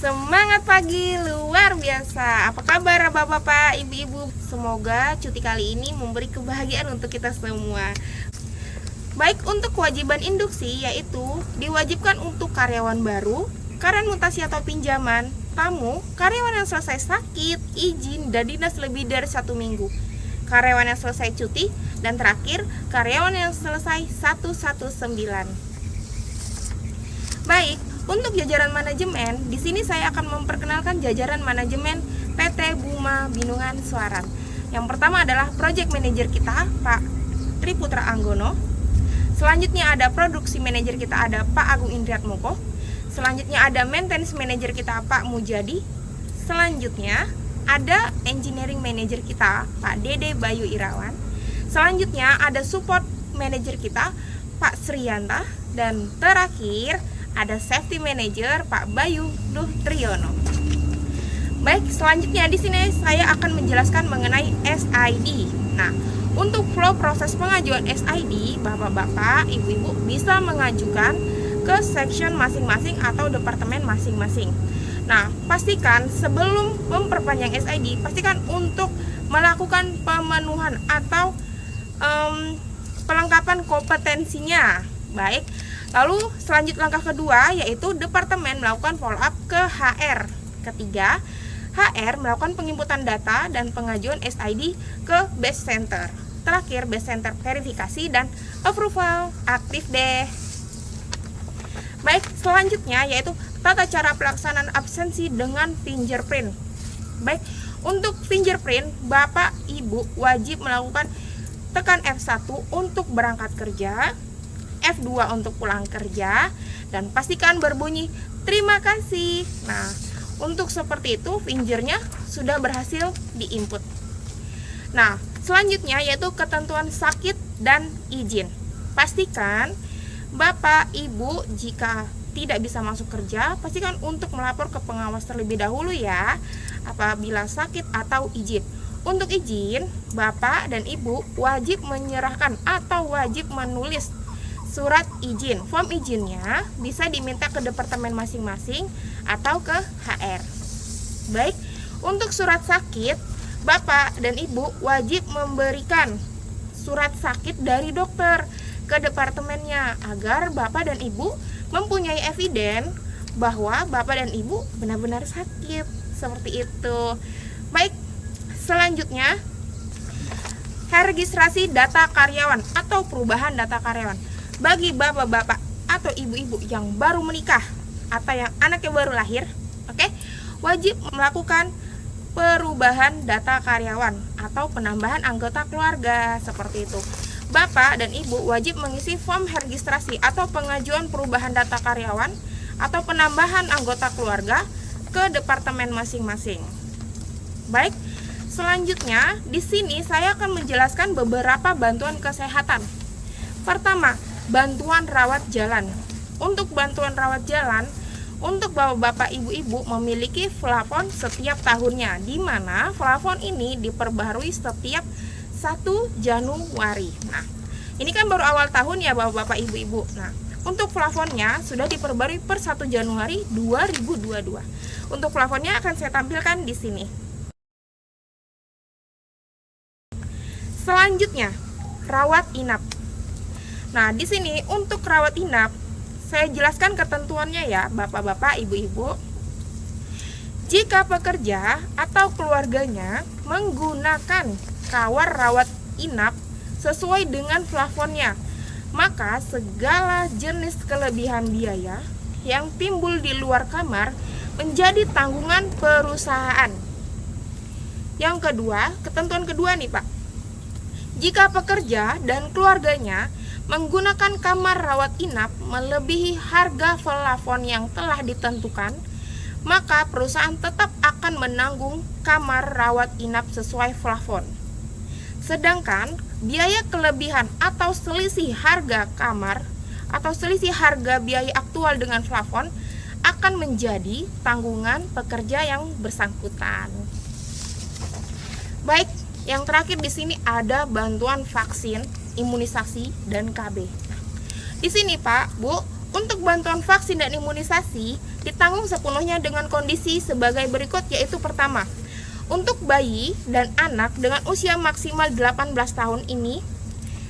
Semangat pagi luar biasa. Apa kabar Bapak-bapak, Ibu-ibu? Semoga cuti kali ini memberi kebahagiaan untuk kita semua. Baik, untuk kewajiban induksi yaitu diwajibkan untuk karyawan baru, karyawan mutasi atau pinjaman, tamu, karyawan yang selesai sakit, izin, dan dinas lebih dari 1 minggu, karyawan yang selesai cuti, dan terakhir karyawan yang selesai 119. Baik, untuk jajaran manajemen, di sini saya akan memperkenalkan jajaran manajemen PT Buma Binungan Suaran. Yang pertama adalah Project Manager kita, Pak Triputra Anggono. Selanjutnya ada Produksi Manager kita, ada Pak Agung Indriatmoko. Selanjutnya ada Maintenance Manager kita, Pak Mujadi. Selanjutnya ada Engineering Manager kita, Pak Dede Bayu Irawan. Selanjutnya ada Support Manager kita, Pak Sriyanta. Dan terakhir ada Safety Manager Pak Bayu Duh Triyono. Baik, selanjutnya di sini saya akan menjelaskan mengenai SID. Nah, untuk flow proses pengajuan SID, Bapak-bapak, Ibu-ibu bisa mengajukan ke section masing-masing atau departemen masing-masing. Nah, pastikan sebelum memperpanjang SID, pastikan untuk melakukan pemenuhan atau pelengkapan kompetensinya. Baik, lalu selanjut langkah kedua yaitu departemen melakukan follow up ke HR. Ketiga, HR melakukan penginputan data dan pengajuan SID ke base center. Terakhir, base center verifikasi dan approval aktif deh. Baik, selanjutnya yaitu tata cara pelaksanaan absensi dengan fingerprint. Baik, untuk fingerprint, Bapak Ibu wajib melakukan tekan F1 untuk berangkat kerja, F2 untuk pulang kerja, dan pastikan berbunyi terima kasih. Nah, untuk seperti itu fingernya sudah berhasil diinput. Nah, selanjutnya yaitu ketentuan sakit dan izin. Pastikan Bapak Ibu jika tidak bisa masuk kerja, pastikan untuk melapor ke pengawas terlebih dahulu ya apabila sakit atau izin. Untuk izin, Bapak dan Ibu wajib menyerahkan atau wajib menulis surat izin. Form izinnya bisa diminta ke departemen masing-masing atau ke HR. Baik, untuk surat sakit, Bapak dan Ibu wajib memberikan surat sakit dari dokter ke departemennya agar Bapak dan Ibu mempunyai eviden bahwa Bapak dan Ibu benar-benar sakit. Seperti itu. Baik, selanjutnya registrasi data karyawan atau perubahan data karyawan. Bagi bapak-bapak atau ibu-ibu yang baru menikah atau yang anaknya baru lahir, wajib melakukan perubahan data karyawan atau penambahan anggota keluarga seperti itu. Bapak dan Ibu wajib mengisi form registrasi atau pengajuan perubahan data karyawan atau penambahan anggota keluarga ke departemen masing-masing. Baik, selanjutnya di sini saya akan menjelaskan beberapa bantuan kesehatan. Pertama, bantuan rawat jalan. Untuk bantuan rawat jalan, untuk bapak-bapak, ibu-ibu memiliki plafon setiap tahunnya, di mana plafon ini diperbaharui setiap 1 Januari. Nah, ini kan baru awal tahun ya bapak-bapak, ibu-ibu. Nah, untuk plafonnya sudah diperbarui per 1 Januari 2022. Untuk plafonnya akan saya tampilkan di sini. Selanjutnya, rawat inap. Nah, di sini untuk rawat inap saya jelaskan ketentuannya ya, Bapak-bapak, Ibu-ibu. Jika pekerja atau keluarganya menggunakan kamar rawat inap sesuai dengan plafonnya, maka segala jenis kelebihan biaya yang timbul di luar kamar menjadi tanggungan perusahaan. Yang kedua, ketentuan kedua nih Pak. Jika pekerja dan keluarganya menggunakan kamar rawat inap melebihi harga plafon yang telah ditentukan, maka perusahaan tetap akan menanggung kamar rawat inap sesuai plafon. Sedangkan biaya kelebihan atau selisih harga kamar atau selisih harga biaya aktual dengan plafon akan menjadi tanggungan pekerja yang bersangkutan. Baik, yang terakhir di sini ada bantuan vaksin, imunisasi, dan KB. Di sini Pak, Bu, untuk bantuan vaksin dan imunisasi ditanggung sepenuhnya dengan kondisi sebagai berikut, yaitu pertama, untuk bayi dan anak dengan usia maksimal 18 tahun ini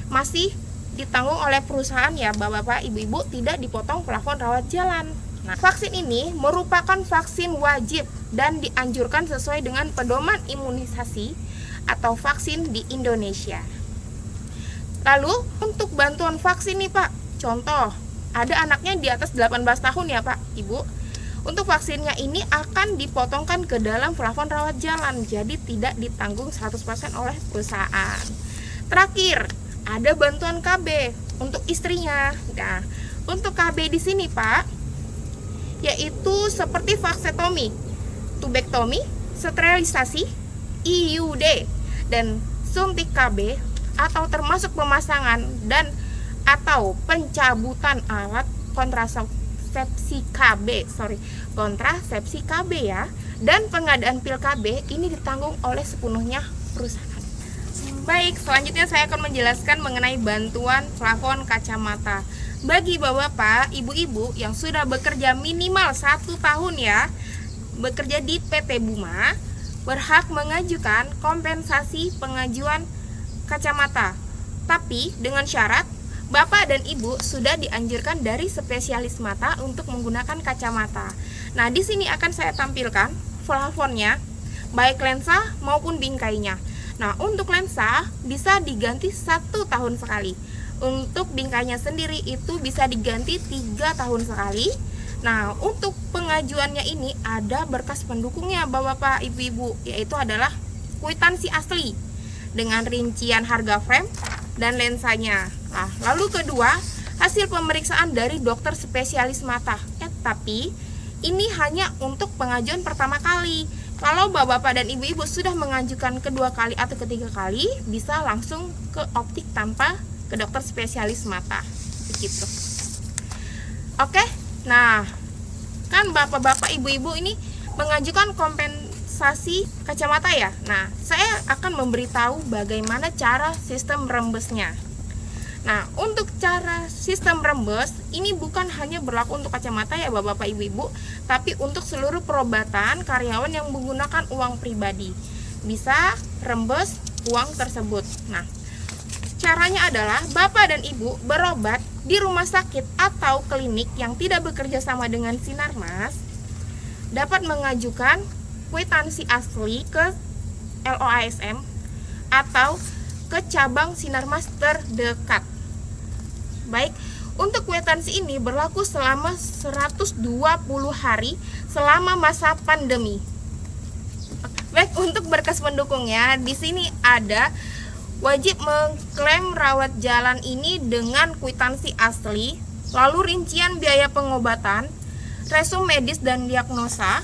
masih ditanggung oleh perusahaan ya Bapak-bapak, Ibu-ibu, tidak dipotong plafon rawat jalan. Nah, vaksin ini merupakan vaksin wajib dan dianjurkan sesuai dengan pedoman imunisasi atau vaksin di Indonesia. Lalu untuk bantuan vaksin nih Pak, contoh ada anaknya di atas 18 tahun ya Pak, Ibu. Untuk vaksinnya ini akan dipotongkan ke dalam plafon rawat jalan, jadi tidak ditanggung 100% oleh perusahaan. Terakhir, ada bantuan KB untuk istrinya. Nah, untuk KB di sini Pak, yaitu seperti vaksetomi, tubektomi, sterilisasi, IUD, dan suntik KB, atau termasuk pemasangan dan atau pencabutan alat kontrasepsi KB ya, dan pengadaan pil KB ini ditanggung oleh sepenuhnya perusahaan. Baik, selanjutnya saya akan menjelaskan mengenai bantuan plafon kacamata. Bagi bapak-bapak, ibu-ibu yang sudah bekerja minimal 1 tahun ya, bekerja di PT Buma, berhak mengajukan kompensasi pengajuan kacamata. Tapi dengan syarat Bapak dan Ibu sudah dianjurkan dari spesialis mata untuk menggunakan kacamata. Nah, di sini akan saya tampilkan plafonnya, baik lensa maupun bingkainya. Nah, untuk lensa bisa diganti 1 tahun sekali. Untuk bingkainya sendiri itu bisa diganti 3 tahun sekali. Nah, untuk pengajuannya ini ada berkas pendukungnya Bapak-bapak, Ibu-ibu, yaitu adalah kwitansi asli dengan rincian harga frame dan lensanya. Nah, lalu kedua, hasil pemeriksaan dari dokter spesialis mata. Tapi ini hanya untuk pengajuan pertama kali. Kalau bapak-bapak dan ibu-ibu sudah mengajukan kedua kali atau ketiga kali, bisa langsung ke optik tanpa ke dokter spesialis mata. Begitu. Oke, nah kan bapak-bapak ibu-ibu ini mengajukan kompensasi kacamata ya. Nah, saya akan memberitahu bagaimana cara sistem rembesnya. Nah, untuk cara sistem rembes ini bukan hanya berlaku untuk kacamata ya bapak-bapak ibu-ibu, tapi untuk seluruh perobatan karyawan yang menggunakan uang pribadi bisa rembes uang tersebut. Nah, caranya adalah bapak dan ibu berobat di rumah sakit atau klinik yang tidak bekerja sama dengan Sinarmas dapat mengajukan kwitansi asli ke LOASM atau ke cabang Sinarmas terdekat. Baik, untuk kwitansi ini berlaku selama 120 hari selama masa pandemi. Baik, untuk berkas pendukungnya di sini ada wajib mengklaim rawat jalan ini dengan kwitansi asli, lalu rincian biaya pengobatan, resum medis dan diagnosa,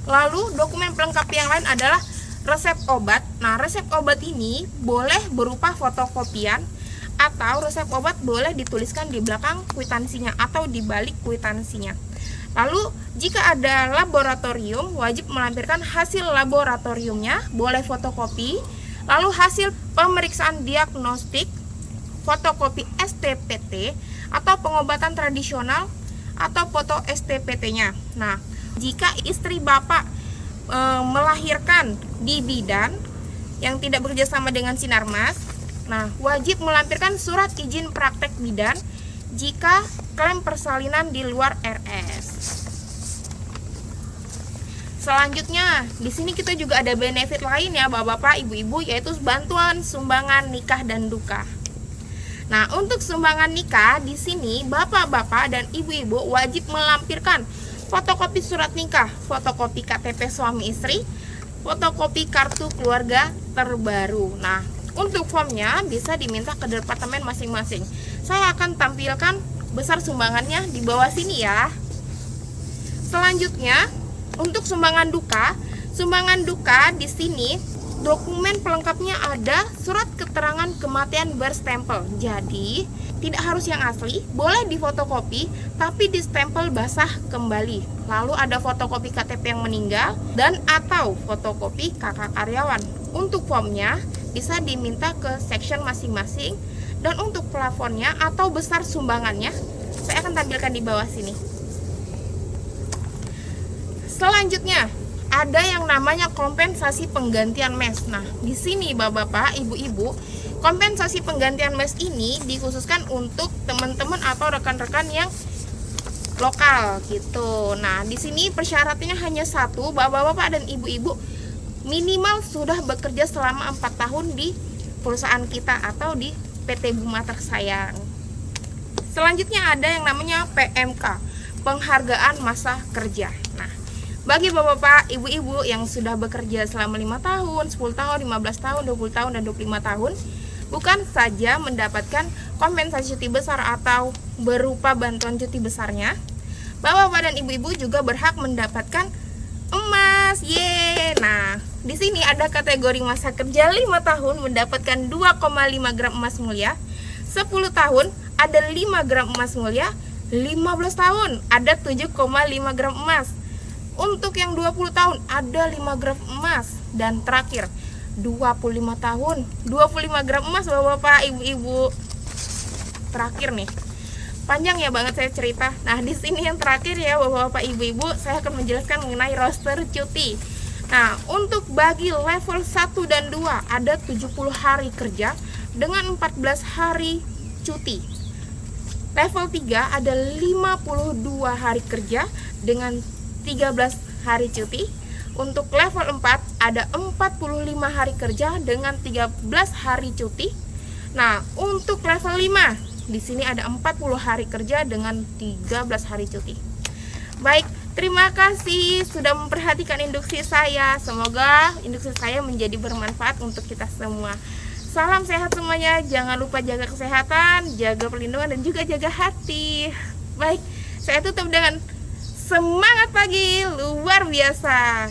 lalu dokumen pelengkap yang lain adalah resep obat. Nah, resep obat ini boleh berupa fotokopian atau resep obat boleh dituliskan di belakang kwitansinya atau di balik kwitansinya. Lalu, jika ada laboratorium, wajib melampirkan hasil laboratoriumnya, boleh fotokopi. Lalu hasil pemeriksaan diagnostik, fotokopi STPT atau pengobatan tradisional atau foto STPT-nya. Nah, jika istri bapak melahirkan di bidan yang tidak bekerja sama dengan Sinarmas, nah wajib melampirkan surat izin praktek bidan jika klaim persalinan di luar RS. Selanjutnya, di sini kita juga ada benefit lain ya bapak-bapak, ibu-ibu, yaitu bantuan sumbangan nikah dan duka. Nah, untuk sumbangan nikah di sini bapak-bapak dan ibu-ibu wajib melampirkan fotokopi surat nikah, fotokopi KTP suami istri, fotokopi kartu keluarga terbaru. Nah, untuk formnya bisa diminta ke departemen masing-masing. Saya akan tampilkan besar sumbangannya di bawah sini ya. Selanjutnya, untuk sumbangan duka di sini dokumen pelengkapnya ada surat keterangan kematian berstempel. Jadi, tidak harus yang asli, boleh difotokopi tapi distempel basah kembali. Lalu ada fotokopi KTP yang meninggal dan atau fotokopi kakak karyawan. Untuk formnya bisa diminta ke section masing-masing, dan untuk plafonnya atau besar sumbangannya saya akan tampilkan di bawah sini. Selanjutnya ada yang namanya kompensasi penggantian mes. Nah, di sini Bapak-bapak, Ibu-ibu, kompensasi penggantian mes ini dikhususkan untuk teman-teman atau rekan-rekan yang lokal gitu. Nah, di sini persyaratannya hanya satu, Bapak-bapak dan Ibu-ibu minimal sudah bekerja selama 4 tahun di perusahaan kita atau di PT Buma Tersayang. Selanjutnya ada yang namanya PMK, penghargaan masa kerja. Nah, bagi bapak-bapak, ibu-ibu yang sudah bekerja selama 5 tahun, 10 tahun, 15 tahun, 20 tahun, dan 25 tahun, bukan saja mendapatkan kompensasi cuti besar atau berupa bantuan cuti besarnya, bapak-bapak dan ibu-ibu juga berhak mendapatkan emas. Yeay. Nah, di sini ada kategori masa kerja 5 tahun mendapatkan 2,5 gram emas mulia, 10 tahun ada 5 gram emas mulia, 15 tahun ada 7,5 gram emas. Untuk yang 20 tahun ada 5 gram emas. Dan terakhir 25 tahun 25 gram emas bapak-bapak, ibu-ibu. Terakhir nih, panjang ya banget saya cerita. Nah, di sini yang terakhir ya bapak-bapak, ibu-ibu, saya akan menjelaskan mengenai roster cuti. Nah, untuk bagi level 1 dan 2 ada 70 hari kerja dengan 14 hari cuti. Level 3 ada 52 hari kerja dengan 13 hari cuti. Untuk level 4 ada 45 hari kerja dengan 13 hari cuti. Nah, untuk level 5 di sini ada 40 hari kerja dengan 13 hari cuti. Baik, terima kasih sudah memperhatikan induksi saya. Semoga induksi saya menjadi bermanfaat untuk kita semua. Salam sehat semuanya. Jangan lupa jaga kesehatan, jaga perlindungan, dan juga jaga hati. Baik, saya tutup dengan semangat pagi luar biasa.